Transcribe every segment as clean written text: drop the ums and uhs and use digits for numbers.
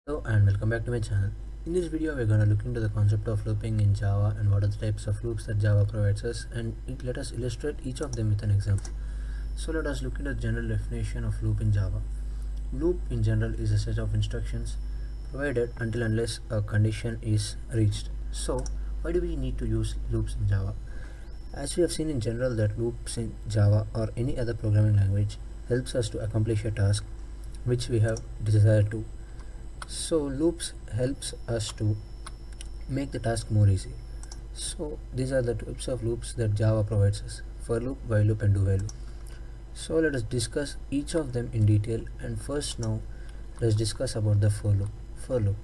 Hello and welcome back to my channel. In this video we're going to look into the concept of looping in Java and what are the types of loops that Java provides us, and let us illustrate each of them with an example. So let us look into the general definition of loop in Java. Loop in general is a set of instructions provided until unless a condition is reached. So why do we need to use loops in Java? As we have seen in general that loops in Java or any other programming language helps us to accomplish a task which we have desired to. So loops helps us to make the task more easy. So these are the types of loops that Java provides us: for loop, while loop, and do while loop. So let us discuss each of them in detail, and first now let's discuss about the for loop. For loop.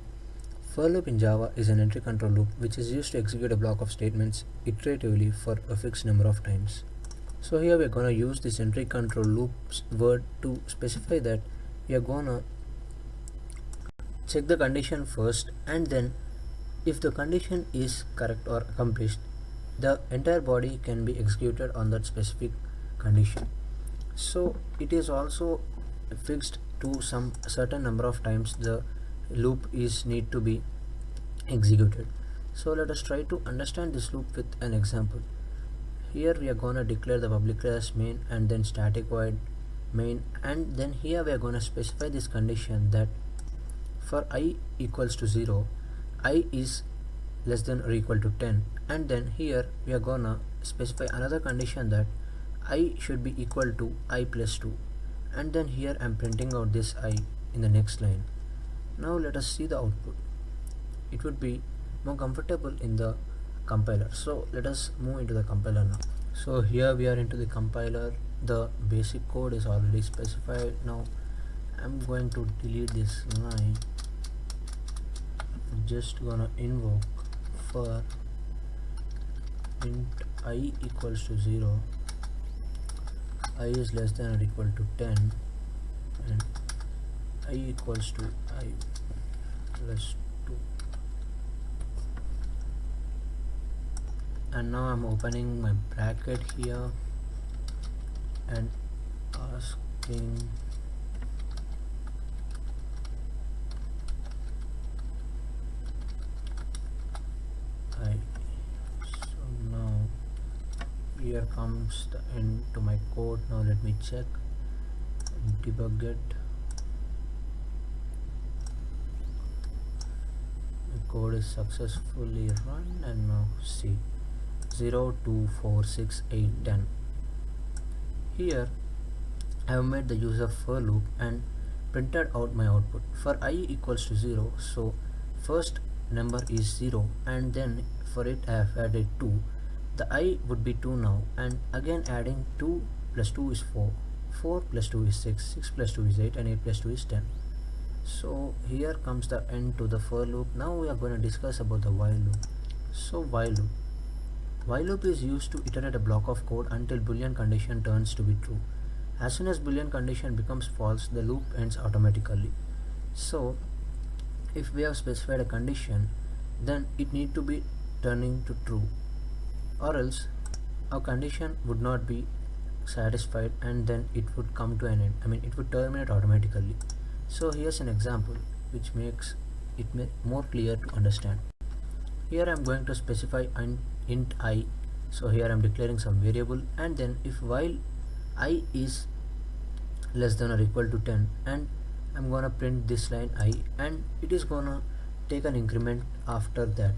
For loop in Java is an entry control loop which is used to execute a block of statements iteratively for a fixed number of times. So here we are gonna use this entry control loops word to specify that we are gonna check the condition first, and then if the condition is correct or accomplished, the entire body can be executed on that specific condition. So it is also fixed to some certain number of times the loop is need to be executed. So let us try to understand this loop with an example. Here we are gonna declare the public class main and then static void main, and then here we are gonna specify this condition that for I equals to 0, I is less than or equal to 10, and then here we are gonna specify another condition that I should be equal to I plus 2, and then here I am printing out this I in the next line. Now let us see the output. It would be more comfortable in the compiler, so let us move into the compiler now. So here we are into the compiler. The basic code is already specified. Now I'm going to delete this line. Just gonna invoke for int I equals to 0, I is less than or equal to 10, and I equals to I plus 2. And now I'm opening my bracket here and asking I. So now here comes the end to my code. Now let me check and debug it. My code is successfully run, and now see 0 2 4 6 8 10. Here I have made the use of for loop and printed out my output. For I equals to 0, so first number is 0, and then for it I have added 2. The I would be 2 now, and again adding 2 plus 2 is 4, 4 plus 2 is 6, 6 plus 2 is 8, and 8 plus 2 is 10. So here comes the end to the for loop. Now we are going to discuss about the while loop. So while loop is used to iterate a block of code until boolean condition turns to be true. As soon as boolean condition becomes false, the loop ends automatically. So if we have specified a condition, then it need to be turning to true, or else our condition would not be satisfied, and then it would come to an end. It would terminate automatically. So here's an example which makes it more clear to understand. Here I'm going to specify int I. So here I'm declaring some variable, and then if while I is less than or equal to 10, and I'm gonna print this line I, and it is gonna take an increment after that.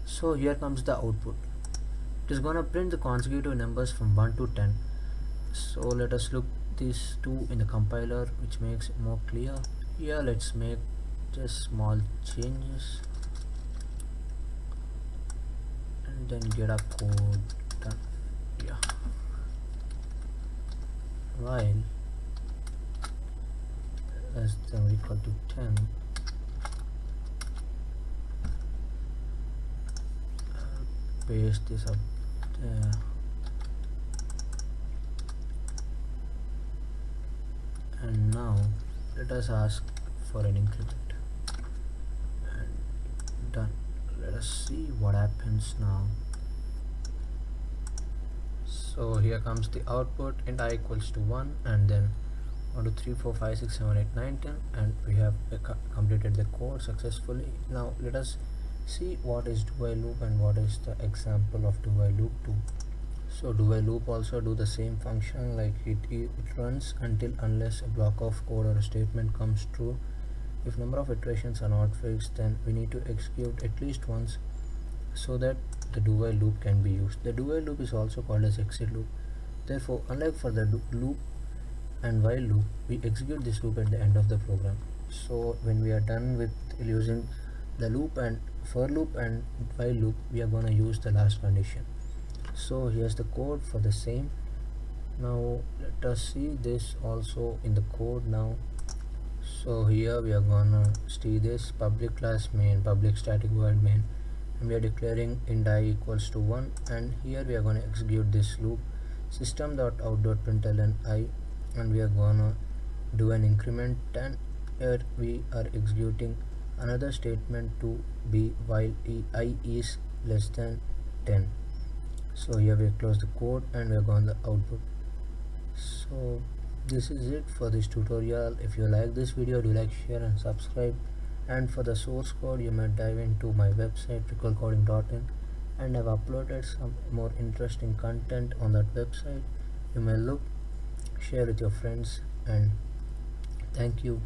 So here comes the output. It is gonna print the consecutive numbers from 1 to 10. So let us look these two in the compiler, which makes it more clear. Here let's make just small changes and then get a code done. Yeah. While less than or equal to 10, paste this up there, and now let us ask for an increment, and done. Let us see what happens now. So here comes the output, and I equals to 1, and then 1 2 3 4 5 6 7 8 9 10, and we have completed the code successfully. Now let us see what is do while loop and what is the example of do while loop 2. So do while loop also do the same function, like it runs until unless a block of code or a statement comes true. If number of iterations are not fixed, then we need to execute at least once so that the do while loop can be used. The do while loop is also called as exit loop. Therefore, unlike for the loop and while loop, we execute this loop at the end of the program. So when we are done with using the loop and for loop and while loop, we are going to use the last condition. So here's the code for the same. Now let us see this also in the code now. So here we are gonna see this public class main, public static void main, and we are declaring int I equals to 1, and here we are gonna execute this loop system.out.println I, and we are gonna do an increment, and here we are executing another statement to be while I is less than 10. So here we close the code and we are going to the output. So this is it for this tutorial. If you like this video, do like, share and subscribe. And for the source code, you may dive into my website tricklecoding.in, and I've uploaded some more interesting content on that website. You may look, share with your friends, and thank you.